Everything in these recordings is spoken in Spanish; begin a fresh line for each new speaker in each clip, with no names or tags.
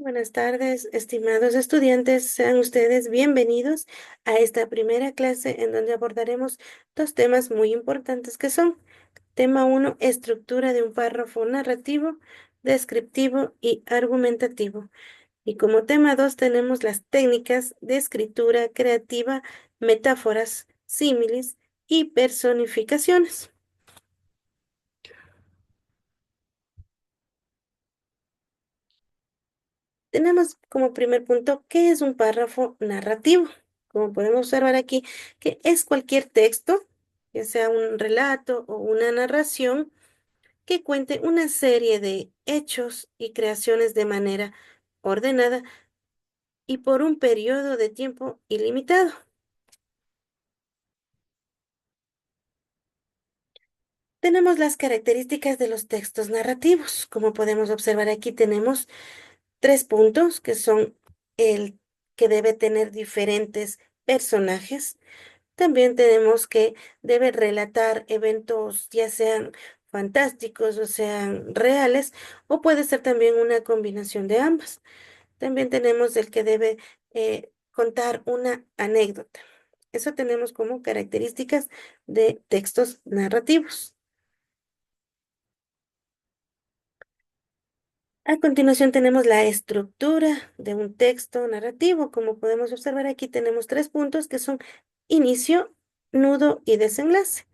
Buenas tardes, estimados estudiantes. Sean ustedes bienvenidos a esta primera clase en donde abordaremos dos temas muy importantes que son tema uno, estructura de un párrafo narrativo, descriptivo y argumentativo. Y como tema 2 tenemos las técnicas de escritura creativa, metáforas, símiles y personificaciones. Tenemos como primer punto, ¿qué es un párrafo narrativo? Como podemos observar aquí, que es cualquier texto, ya sea un relato o una narración, que cuente una serie de hechos y creaciones de manera ordenada y por un periodo de tiempo ilimitado. Tenemos las características de los textos narrativos. Como podemos observar aquí, tenemos tres puntos que son el que debe tener diferentes personajes. También tenemos que debe relatar eventos ya sean fantásticos o sean reales, o puede ser también una combinación de ambas. También tenemos el que debe contar una anécdota. Eso tenemos como características de textos narrativos. A continuación tenemos la estructura de un texto narrativo. Como podemos observar aquí tenemos tres puntos que son inicio, nudo y desenlace.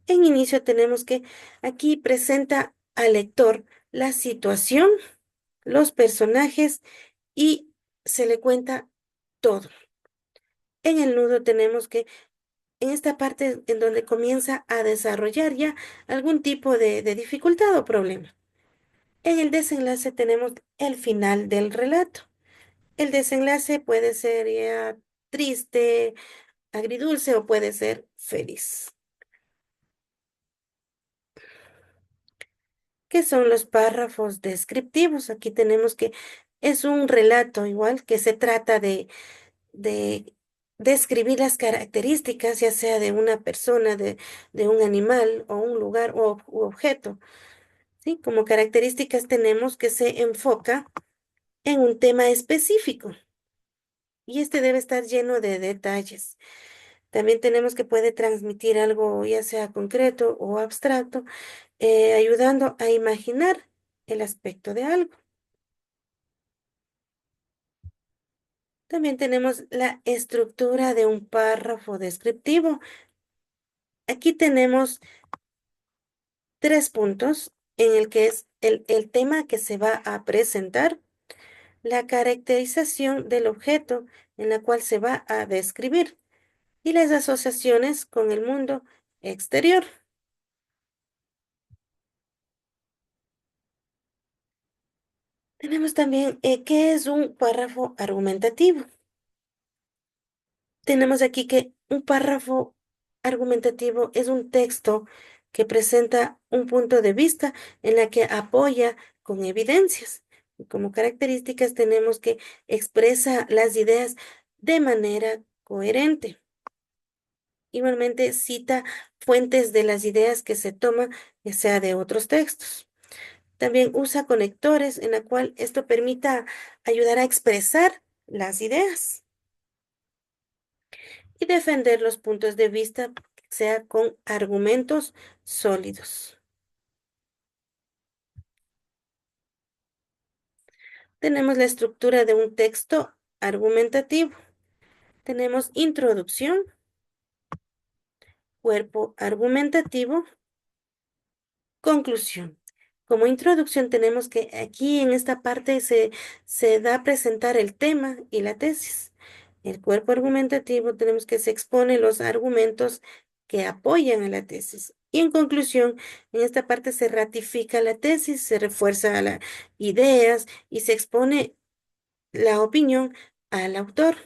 En inicio tenemos que aquí presenta al lector la situación, los personajes y se le cuenta todo. En el nudo tenemos que, en esta parte en donde comienza a desarrollar ya algún tipo de dificultad o problema. En el desenlace tenemos el final del relato. El desenlace puede ser ya triste, agridulce o puede ser feliz. ¿Qué son los párrafos descriptivos? Aquí tenemos que es un relato igual que se trata de describir las características, ya sea de una persona, de un animal o un lugar u objeto. ¿Sí? Como características tenemos que se enfoca en un tema específico y este debe estar lleno de detalles. También tenemos que puede transmitir algo ya sea concreto o abstracto, ayudando a imaginar el aspecto de algo. También tenemos la estructura de un párrafo descriptivo. Aquí tenemos tres puntos en el que es el tema que se va a presentar, la caracterización del objeto en la cual se va a describir y las asociaciones con el mundo exterior. Tenemos también qué es un párrafo argumentativo. Tenemos aquí que un párrafo argumentativo es un texto que presenta un punto de vista en la que apoya con evidencias. Y como características tenemos que expresa las ideas de manera coherente. Igualmente cita fuentes de las ideas que se toman, ya sea de otros textos. También usa conectores en la cual esto permita ayudar a expresar las ideas y defender los puntos de vista, sea con argumentos sólidos. Tenemos la estructura de un texto argumentativo. Tenemos introducción, cuerpo argumentativo, conclusión. Como introducción tenemos que aquí en esta parte se da a presentar el tema y la tesis. El cuerpo argumentativo tenemos que se expone los argumentos que apoyan a la tesis. Y en conclusión, en esta parte se ratifica la tesis, se refuerza las ideas y se expone la opinión al autor.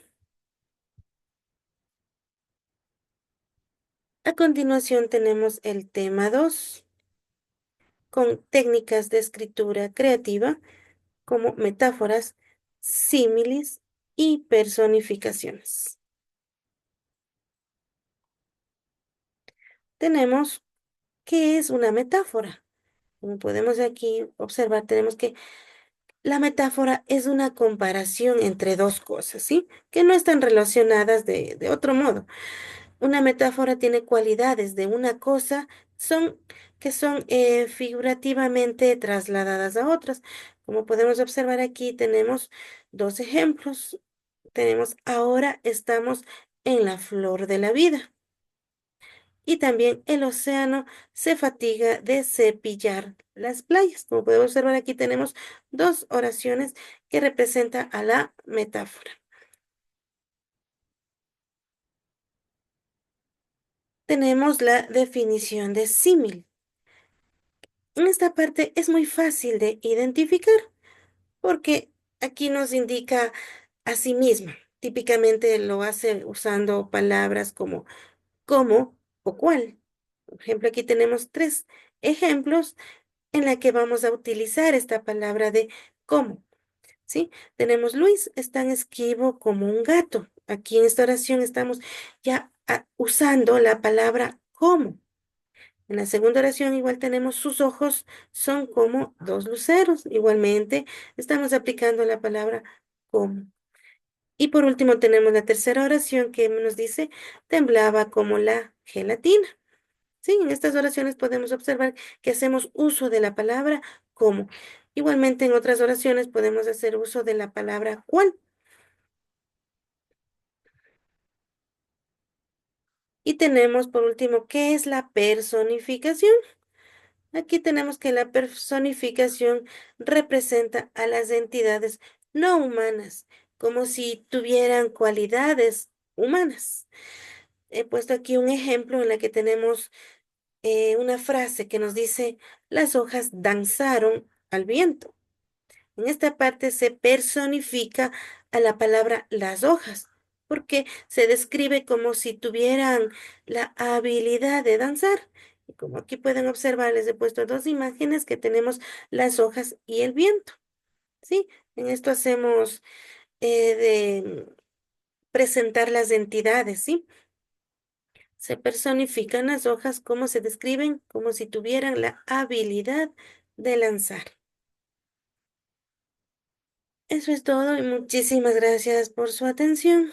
A continuación tenemos el tema 2 con técnicas de escritura creativa como metáforas, símiles y personificaciones. Tenemos qué es una metáfora. Como podemos aquí observar, tenemos que La metáfora es una comparación entre dos cosas, ¿sí? Que no están relacionadas de otro modo. Una metáfora tiene cualidades de una cosa son, que son figurativamente trasladadas a otras. Como podemos observar aquí, tenemos dos ejemplos. Tenemos ahora estamos en la flor de la vida. Y también el océano se fatiga de cepillar las playas. Como podemos observar aquí, tenemos dos oraciones que representan a la metáfora. Tenemos la definición de símil. En esta parte es muy fácil de identificar porque aquí nos indica a sí misma. Típicamente lo hace usando palabras como o cuál. Por ejemplo, aquí tenemos tres ejemplos en la que vamos a utilizar esta palabra de cómo, ¿sí? Tenemos Luis es tan esquivo como un gato. Aquí en esta oración estamos ya usando la palabra cómo. En la segunda oración igual tenemos sus ojos son como dos luceros. Igualmente estamos aplicando la palabra como. Y por último tenemos la tercera oración que nos dice temblaba como la gelatina. Sí, en estas oraciones podemos observar que hacemos uso de la palabra como. Igualmente en otras oraciones podemos hacer uso de la palabra cual. Y tenemos por último, ¿qué es la personificación? Aquí tenemos que la personificación representa a las entidades no humanas, como si tuvieran cualidades humanas. He puesto aquí un ejemplo en la que tenemos una frase que nos dice, las hojas danzaron al viento. En esta parte se personifica a la palabra las hojas, porque se describe como si tuvieran la habilidad de danzar. Y como aquí pueden observar, les he puesto dos imágenes que tenemos las hojas y el viento. ¿Sí? En esto hacemos de presentar las entidades, ¿sí? Se personifican las hojas como se describen, como si tuvieran la habilidad de lanzar. Eso es todo y muchísimas gracias por su atención.